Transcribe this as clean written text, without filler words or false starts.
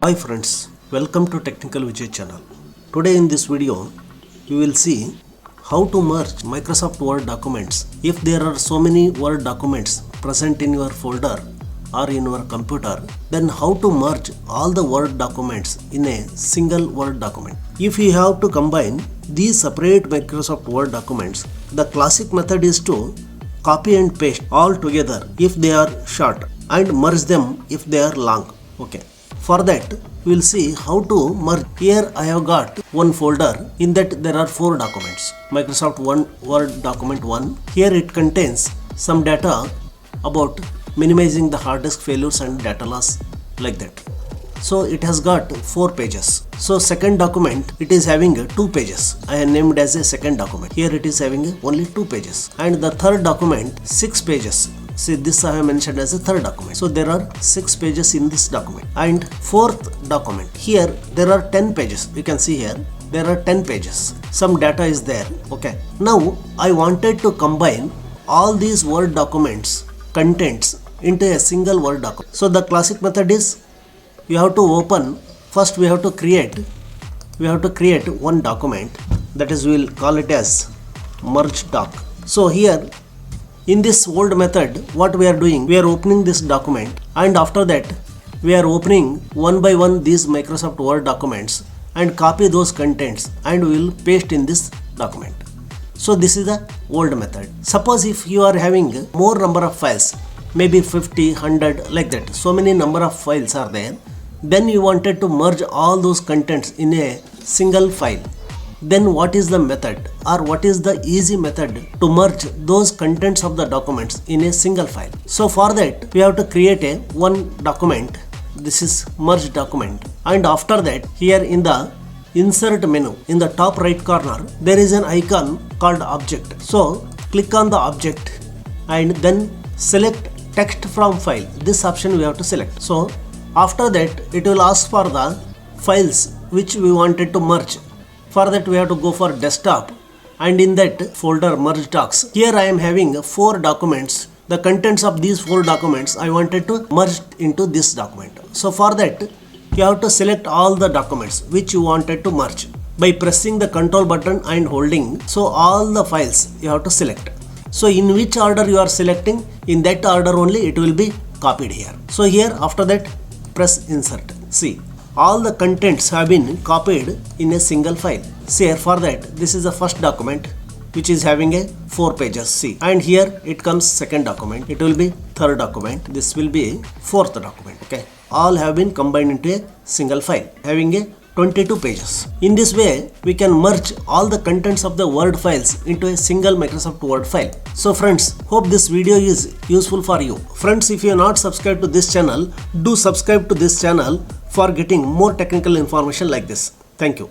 Hi friends, welcome to Technical Vijay channel. Today in this video, you will see how to merge Microsoft Word documents. If there are so many Word documents present in your folder or in your computer, then how to merge all the Word documents in a single Word document. If you have to combine these separate Microsoft Word documents, the classic method is to copy and paste all together if they are short and merge them if they are long. Okay. For that, we will see how to merge. Here I have got one folder. In that there are 4 documents. Microsoft Word document 1. Here it contains some data about minimizing the hard disk failures and data loss, like that. So it has got 4 pages. So second document, it is having 2 pages. I have named as a second document. Here it is having only 2 pages. And the third document, 6 pages. See, this I have mentioned as a third document. So there are 6 pages in this document. And fourth document, here there are 10 pages. You can see here there are 10 pages. Some data is there. Okay. Now I wanted to combine all these Word documents contents into a single Word document. So the classic method is, you have to open, first we have to create one document, that is we will call it as merge doc. So here in this old method, what we are doing, we are opening this document, and after that we are opening one by one these Microsoft Word documents and copy those contents and we will paste in this document. So this is the old method. Suppose if you are having more number of files, maybe 50, 100, like that, so many number of files are there, then you wanted to merge all those contents in a single file. Then what is the method, or what is the easy method to merge those contents of the documents in a single file? So for that we have to create a one document. This is merge document, and after that here in the insert menu in the top right corner there is an icon called object. So click on the object and then select text from file. This option we have to select. So after that it will ask for the files which we wanted to merge. For that we have to go for desktop, and in that folder merge docs. Here I am having 4 documents. The contents of these 4 documents I wanted to merge into this document. So for that you have to select all the documents which you wanted to merge by pressing the control button and holding. So all the files you have to select. So in which order you are selecting, in that order only it will be copied here. So here after that press insert. See, all the contents have been copied in a single file. See here, for that this is the first document which is having a 4 pages. See, and here it comes second document, it will be third document, this will be fourth document. Okay, all have been combined into a single file having a 22 pages. In this way we can merge all the contents of the Word files into a single Microsoft Word file. So friends, hope this video is useful for you. Friends, if you are not subscribed to this channel, do subscribe to this channel for getting more technical information like this. Thank you.